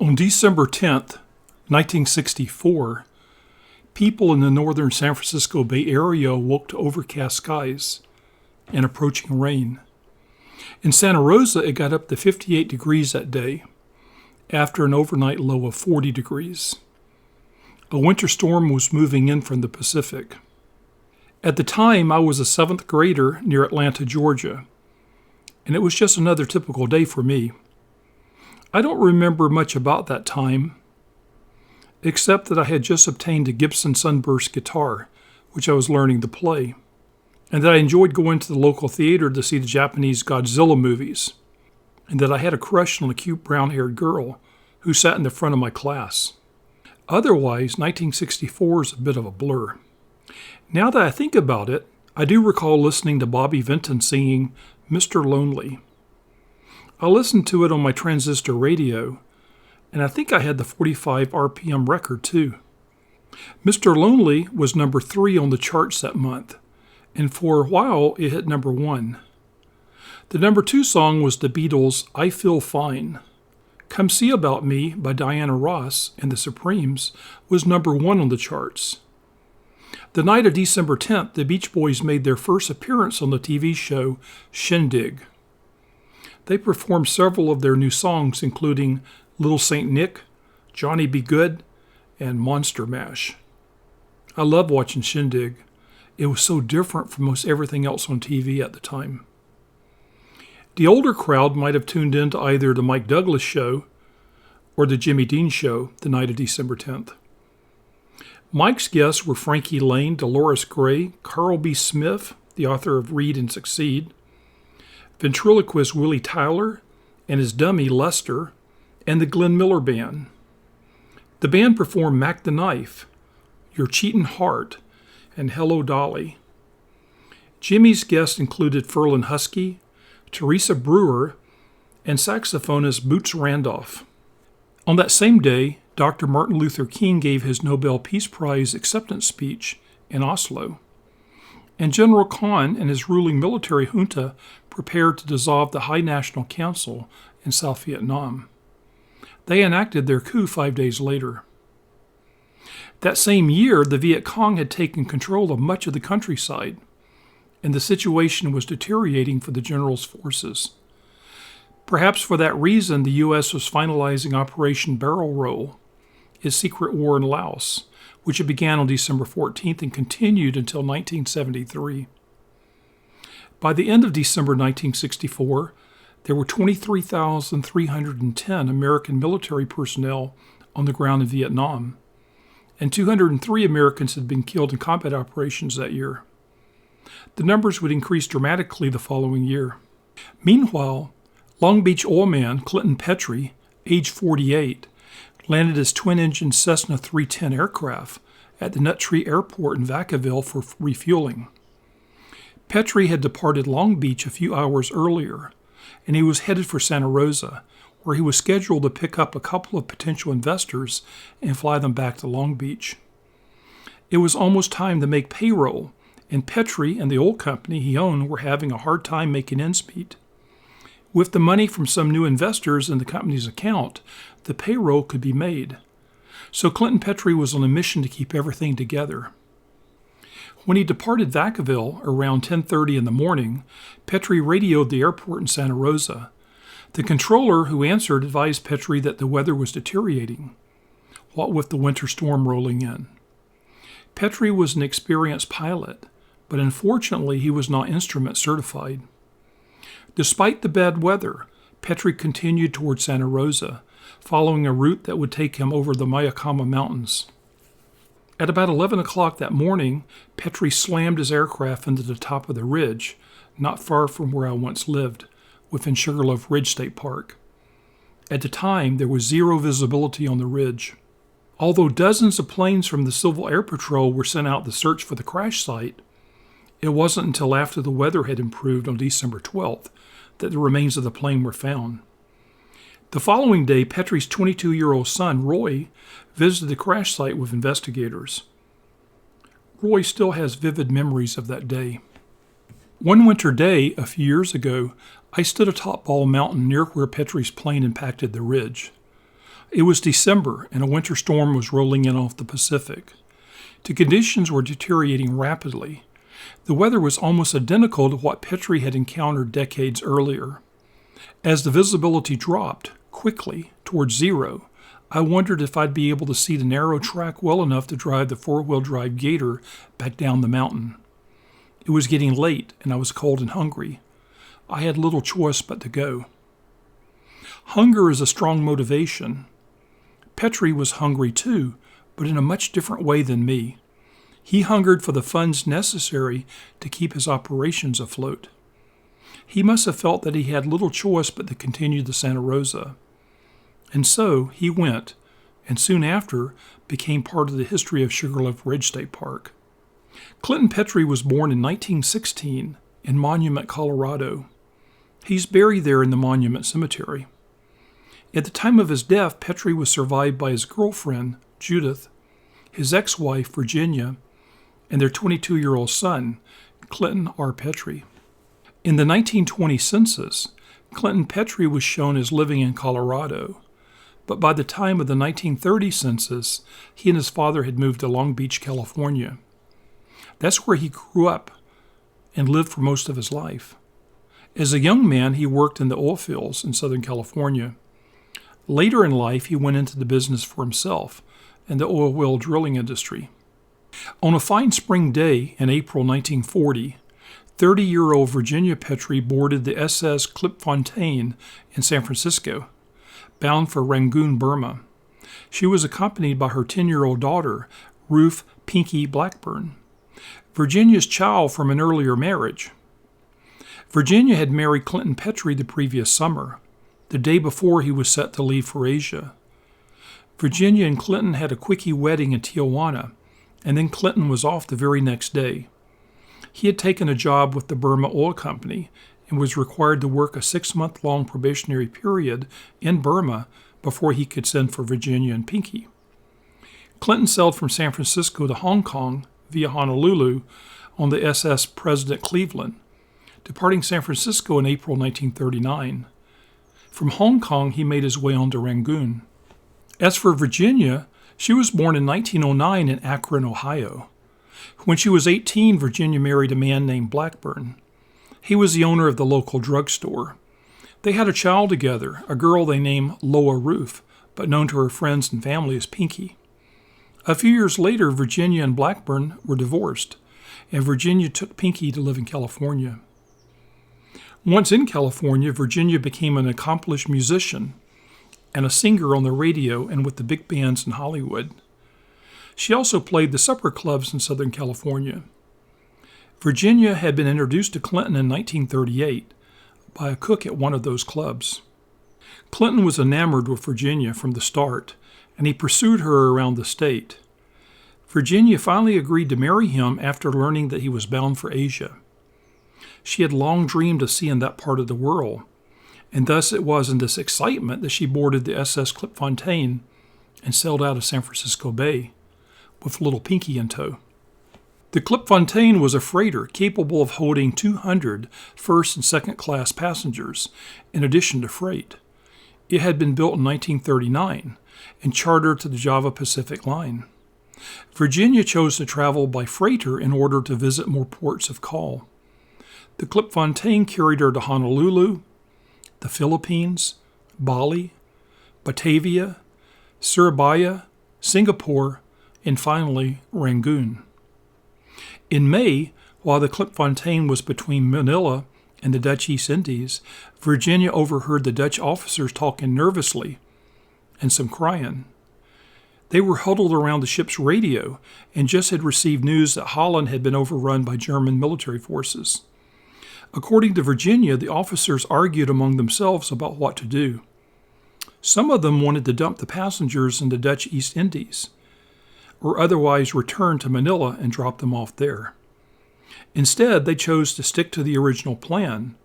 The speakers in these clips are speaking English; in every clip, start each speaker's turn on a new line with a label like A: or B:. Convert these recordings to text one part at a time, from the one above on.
A: On December 10th, 1964, people in the northern San Francisco Bay Area woke to overcast skies and approaching rain. In Santa Rosa, it got up to 58 degrees that day, after an overnight low of 40 degrees. A winter storm was moving in from the Pacific. At the time, I was a 7th grader near Atlanta, Georgia, and it was just another typical day for me. I don't remember much about that time, except that I had just obtained a Gibson Sunburst guitar, which I was learning to play, and that I enjoyed going to the local theater to see the Japanese Godzilla movies, and that I had a crush on a cute brown-haired girl who sat in the front of my class. Otherwise, 1964 is a bit of a blur. Now that I think about it, I do recall listening to Bobby Vinton singing Mr. Lonely. I listened to it on my transistor radio, and I think I had the 45 RPM record too. Mr. Lonely was number 3 on the charts that month, and for a while it hit number 1. The number 2 song was the Beatles' I Feel Fine. Come See About Me by Diana Ross and the Supremes was number 1 on the charts. The night of December 10th, the Beach Boys made their first appearance on the TV show Shindig. They performed several of their new songs, including Little Saint Nick, Johnny Be Good, and Monster Mash. I love watching Shindig. It was so different from most everything else on TV at the time. The older crowd might have tuned in to either the Mike Douglas Show or the Jimmy Dean Show the night of December 10th. Mike's guests were Frankie Lane, Dolores Gray, Carl B. Smith, the author of Read and Succeed, ventriloquist Willie Tyler and his dummy Lester, and the Glenn Miller Band. The band performed Mac the Knife, Your Cheatin' Heart, and Hello Dolly. Jimmy's guests included Ferlin Husky, Teresa Brewer, and saxophonist Boots Randolph. On that same day, Dr. Martin Luther King gave his Nobel Peace Prize acceptance speech in Oslo, and General Khan and his ruling military junta prepared to dissolve the High National Council in South Vietnam. They enacted their coup 5 days later. That same year, the Viet Cong had taken control of much of the countryside, and the situation was deteriorating for the general's forces. Perhaps for that reason, the U.S. was finalizing Operation Barrel Roll, its secret war in Laos, which it began on December 14th and continued until 1973. By the end of December 1964, there were 23,310 American military personnel on the ground in Vietnam, and 203 Americans had been killed in combat operations that year. The numbers would increase dramatically the following year. Meanwhile, Long Beach oilman Clinton Petrie, age 48, landed his twin-engine Cessna 310 aircraft at the Nut Tree Airport in Vacaville for refueling. Petrie had departed Long Beach a few hours earlier, and he was headed for Santa Rosa, where he was scheduled to pick up a couple of potential investors and fly them back to Long Beach. It was almost time to make payroll, and Petrie and the oil company he owned were having a hard time making ends meet. With the money from some new investors in the company's account, the payroll could be made. So Clinton Petrie was on a mission to keep everything together. When he departed Vacaville around 10:30 in the morning, Petrie radioed the airport in Santa Rosa. The controller who answered advised Petrie that the weather was deteriorating, what with the winter storm rolling in. Petrie was an experienced pilot, but unfortunately he was not instrument certified. Despite the bad weather, Petrie continued toward Santa Rosa, following a route that would take him over the Mayakama Mountains. At about 11 o'clock that morning, Petrie slammed his aircraft into the top of the ridge, not far from where I once lived, within Sugarloaf Ridge State Park. At the time, there was zero visibility on the ridge. Although dozens of planes from the Civil Air Patrol were sent out to search for the crash site, it wasn't until after the weather had improved on December 12th that the remains of the plane were found. The following day, Petrie's 22-year-old son, Roy, visited the crash site with investigators. Roy still has vivid memories of that day. One winter day, a few years ago, I stood atop Ball Mountain near where Petrie's plane impacted the ridge. It was December, and a winter storm was rolling in off the Pacific. The conditions were deteriorating rapidly. The weather was almost identical to what Petrie had encountered decades earlier. As the visibility dropped, quickly, towards zero, I wondered if I'd be able to see the narrow track well enough to drive the four-wheel drive Gator back down the mountain. It was getting late, and I was cold and hungry. I had little choice but to go. Hunger is a strong motivation. Petrie was hungry too, but in a much different way than me. He hungered for the funds necessary to keep his operations afloat. He must have felt that he had little choice but to continue the Santa Rosa. And so he went, and soon after became part of the history of Sugarloaf Ridge State Park. Clinton Petrie was born in 1916 in Monument, Colorado. He's buried there in the Monument Cemetery. At the time of his death, Petrie was survived by his girlfriend, Judith, his ex-wife, Virginia, and their 22-year-old son, Clinton R. Petrie. In the 1920 census, Clinton Petrie was shown as living in Colorado, but by the time of the 1930 census, he and his father had moved to Long Beach, California. That's where he grew up and lived for most of his life. As a young man, he worked in the oil fields in Southern California. Later in life, he went into the business for himself in the oil well drilling industry. On a fine spring day in April 1940, 30-year-old Virginia Petrie boarded the SS Klipfontein in San Francisco, bound for Rangoon, Burma. She was accompanied by her 10-year-old daughter, Ruth Pinky Blackburn, Virginia's child from an earlier marriage. Virginia had married Clinton Petrie the previous summer, the day before he was set to leave for Asia. Virginia and Clinton had a quickie wedding in Tijuana, and then Clinton was off the very next day. He had taken a job with the Burma Oil Company and was required to work a 6-month-long probationary period in Burma before he could send for Virginia and Pinky. Clinton sailed from San Francisco to Hong Kong via Honolulu on the SS President Cleveland, departing San Francisco in April 1939. From Hong Kong, he made his way on to Rangoon. As for Virginia, she was born in 1909 in Akron, Ohio. When she was 18, Virginia married a man named Blackburn. He was the owner of the local drugstore. They had a child together, a girl they named Loa Ruth, but known to her friends and family as Pinky. A few years later, Virginia and Blackburn were divorced, and Virginia took Pinky to live in California. Once in California, Virginia became an accomplished musician and a singer on the radio and with the big bands in Hollywood. She also played the supper clubs in Southern California. Virginia had been introduced to Clinton in 1938 by a cook at one of those clubs. Clinton was enamored with Virginia from the start, and he pursued her around the state. Virginia finally agreed to marry him after learning that he was bound for Asia. She had long dreamed of seeing that part of the world, and thus it was in this excitement that she boarded the SS Klipfontein and sailed out of San Francisco Bay, with little Pinky in tow. The Klipfontein was a freighter capable of holding 200 first and second class passengers, in addition to freight. It had been built in 1939 and chartered to the Java Pacific Line. Virginia chose to travel by freighter in order to visit more ports of call. The Klipfontein carried her to Honolulu, the Philippines, Bali, Batavia, Surabaya, Singapore, and finally Rangoon. In May, while the Klipfontein was between Manila and the Dutch East Indies, Virginia overheard the Dutch officers talking nervously and some crying. They were huddled around the ship's radio and just had received news that Holland had been overrun by German military forces. According to Virginia, the officers argued among themselves about what to do. Some of them wanted to dump the passengers in the Dutch East Indies, or otherwise return to Manila and drop them off there. Instead, they chose to stick to the original plan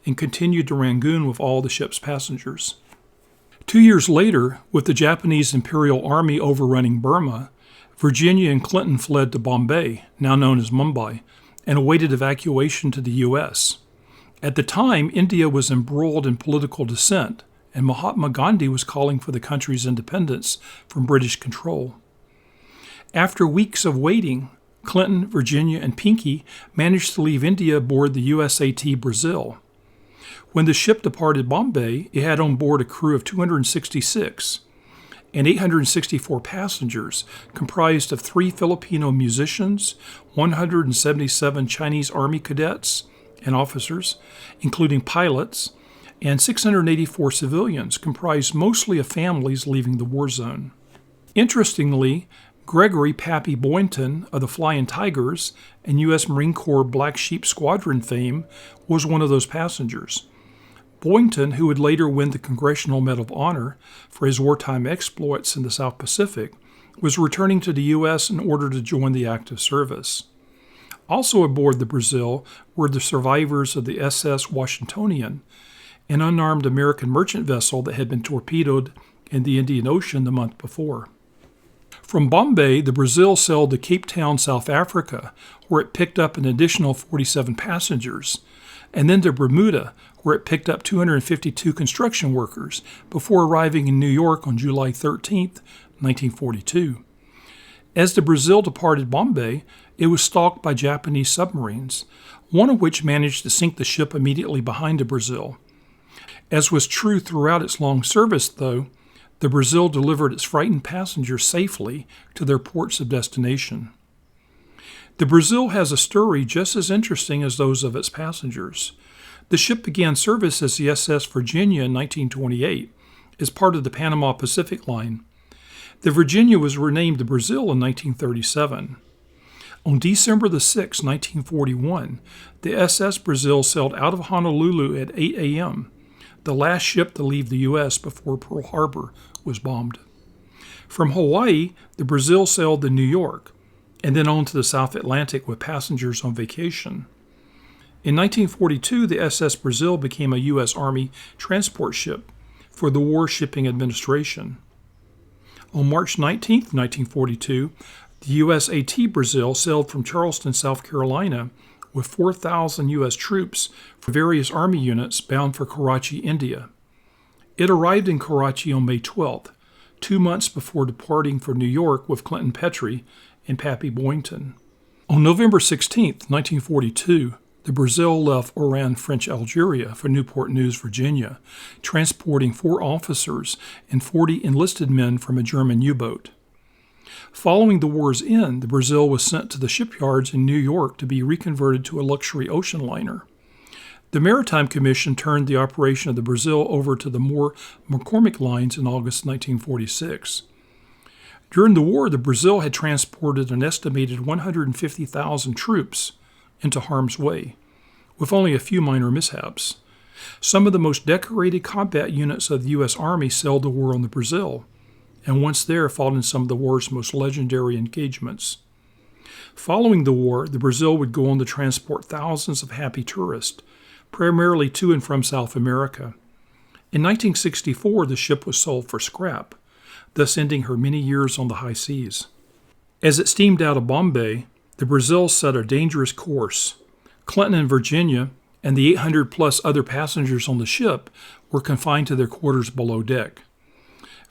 A: and continued to Rangoon with all the ship's passengers. 2 years later, with the Japanese Imperial Army overrunning Burma, Virginia and Clinton fled to Bombay, now known as Mumbai, and awaited evacuation to the U.S. At the time, India was embroiled in political dissent and Mahatma Gandhi was calling for the country's independence from British control. After weeks of waiting, Clinton, Virginia, and Pinky managed to leave India aboard the USAT Brazil. When the ship departed Bombay, it had on board a crew of 266 and 864 passengers, comprised of 3 Filipino musicians, 177 Chinese Army cadets and officers, including pilots, and 684 civilians, comprised mostly of families leaving the war zone. Interestingly, Gregory Pappy Boynton of the Flying Tigers and U.S. Marine Corps Black Sheep Squadron fame was one of those passengers. Boynton, who would later win the Congressional Medal of Honor for his wartime exploits in the South Pacific, was returning to the U.S. in order to join the active service. Also aboard the Brazil were the survivors of the SS Washingtonian, an unarmed American merchant vessel that had been torpedoed in the Indian Ocean the month before. From Bombay, the Brazil sailed to Cape Town, South Africa, where it picked up an additional 47 passengers, and then to Bermuda, where it picked up 252 construction workers before arriving in New York on July 13, 1942. As the Brazil departed Bombay, it was stalked by Japanese submarines, one of which managed to sink the ship immediately behind the Brazil. As was true throughout its long service, though, the Brazil delivered its frightened passengers safely to their ports of destination. The Brazil has a story just as interesting as those of its passengers. The ship began service as the SS Virginia in 1928 as part of the Panama Pacific Line. The Virginia was renamed the Brazil in 1937. On December 6, 1941, the SS Brazil sailed out of Honolulu at 8 a.m., the last ship to leave the U.S. before Pearl Harbor was bombed. From Hawaii, the Brazil sailed to New York, and then on to the South Atlantic with passengers on vacation. In 1942, the SS Brazil became a U.S. Army transport ship for the War Shipping Administration. On March 19, 1942, the USAT Brazil sailed from Charleston, South Carolina, with 4,000 U.S. troops from various Army units bound for Karachi, India. It arrived in Karachi on May 12th, 2 months before departing for New York with Clinton Petrie and Pappy Boynton. On November 16, 1942, the Brazil left Oran, French Algeria for Newport News, Virginia, transporting 4 officers and 40 enlisted men from a German U-boat. Following the war's end, the Brazil was sent to the shipyards in New York to be reconverted to a luxury ocean liner. The Maritime Commission turned the operation of the Brazil over to the Moore-McCormick lines in August 1946. During the war, the Brazil had transported an estimated 150,000 troops into harm's way, with only a few minor mishaps. Some of the most decorated combat units of the U.S. Army sailed the war on the Brazil, and once there fought in some of the war's most legendary engagements. Following the war, the Brazil would go on to transport thousands of happy tourists, primarily to and from South America. In 1964, the ship was sold for scrap, thus ending her many years on the high seas. As it steamed out of Bombay, the Brazil set a dangerous course. Clinton and Virginia and the 800-plus other passengers on the ship were confined to their quarters below deck.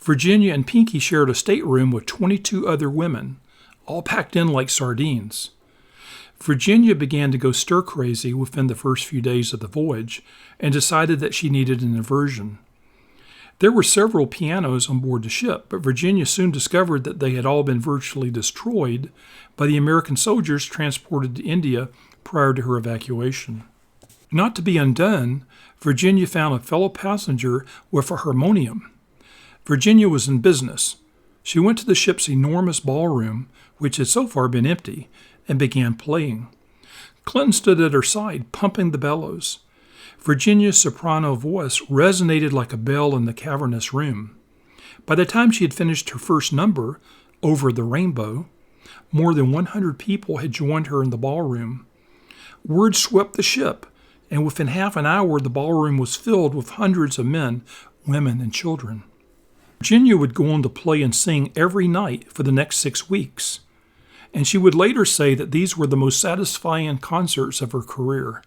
A: Virginia and Pinky shared a stateroom with 22 other women, all packed in like sardines. Virginia began to go stir-crazy within the first few days of the voyage and decided that she needed an diversion. There were several pianos on board the ship, but Virginia soon discovered that they had all been virtually destroyed by the American soldiers transported to India prior to her evacuation. Not to be undone, Virginia found a fellow passenger with a harmonium. Virginia was in business. She went to the ship's enormous ballroom, which had so far been empty, and began playing. Clinton stood at her side, pumping the bellows. Virginia's soprano voice resonated like a bell in the cavernous room. By the time she had finished her first number, Over the Rainbow, more than 100 people had joined her in the ballroom. Word swept the ship, and within half an hour the ballroom was filled with hundreds of men, women, and children. Virginia would go on to play and sing every night for the next 6 weeks, and she would later say that these were the most satisfying concerts of her career.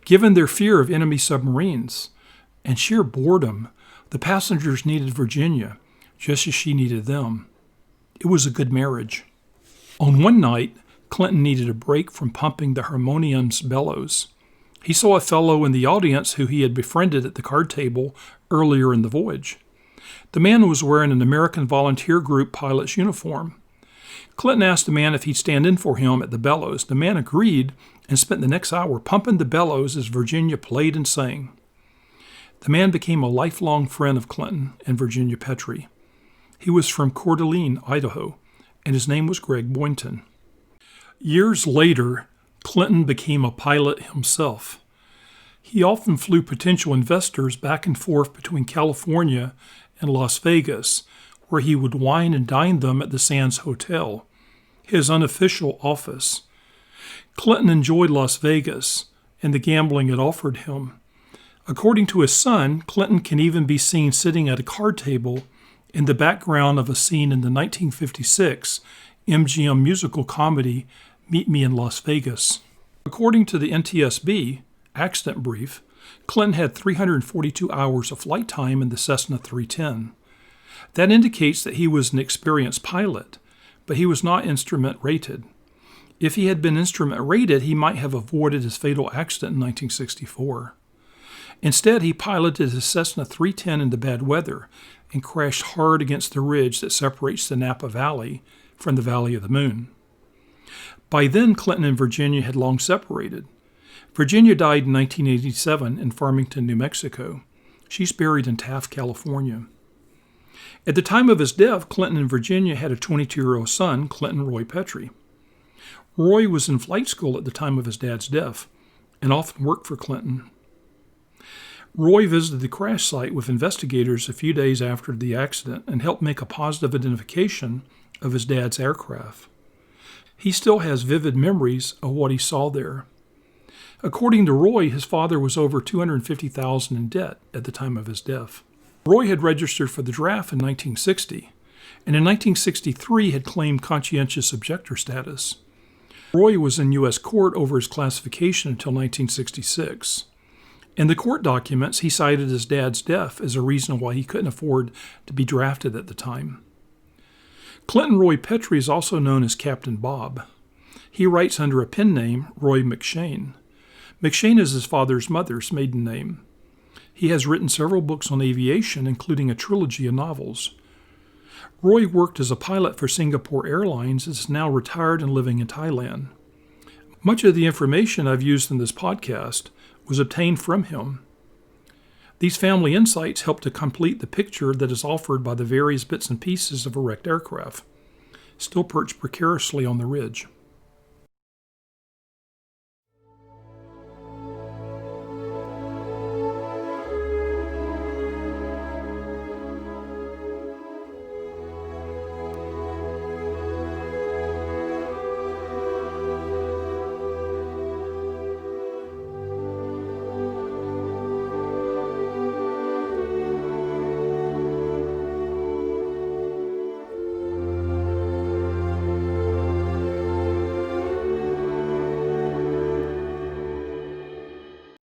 A: Given their fear of enemy submarines and sheer boredom, The passengers needed Virginia, just as she needed them. It was a good marriage. On one night, Clinton needed a break from pumping the harmonium's bellows. He saw a fellow in the audience who he had befriended at the card table earlier in the voyage. The man was wearing an American Volunteer Group pilot's uniform. Clinton asked the man if he'd stand in for him at the bellows. The man agreed and spent the next hour pumping the bellows as Virginia played and sang. The man became a lifelong friend of Clinton and Virginia Petrie. He was from Coeur d'Alene, Idaho, and his name was Greg Boynton. Years later, Clinton became a pilot himself. He often flew potential investors back and forth between California and Las Vegas, where he would wine and dine them at the Sands Hotel, his unofficial office. Clinton enjoyed Las Vegas and the gambling it offered him. According to his son, Clinton can even be seen sitting at a card table in the background of a scene in the 1956 MGM musical comedy Meet Me in Las Vegas. According to the NTSB accident brief, Clinton had 342 hours of flight time in the Cessna 310. That indicates that he was an experienced pilot, but he was not instrument rated. If he had been instrument rated, he might have avoided his fatal accident in 1964. Instead, he piloted his Cessna 310 into bad weather and crashed hard against the ridge that separates the Napa Valley from the Valley of the Moon. By then, Clinton and Virginia had long separated. Virginia died in 1987 in Farmington, New Mexico. She's buried in Taft, California. At the time of his death, Clinton and Virginia had a 22-year-old son, Clinton Roy Petrie. Roy was in flight school at the time of his dad's death and often worked for Clinton. Roy visited the crash site with investigators a few days after the accident and helped make a positive identification of his dad's aircraft. He still has vivid memories of what he saw there. According to Roy, his father was over $250,000 in debt at the time of his death. Roy had registered for the draft in 1960, and in 1963 had claimed conscientious objector status. Roy was in U.S. court over his classification until 1966. In the court documents, he cited his dad's death as a reason why he couldn't afford to be drafted at the time. Clinton Roy Petrie is also known as Captain Bob. He writes under a pen name, Roy McShane. McShane is his father's mother's maiden name. He has written several books on aviation, including a trilogy of novels. Roy worked as a pilot for Singapore Airlines and is now retired and living in Thailand. Much of the information I've used in this podcast was obtained from him. These family insights help to complete the picture that is offered by the various bits and pieces of a wrecked aircraft, still perched precariously on the ridge.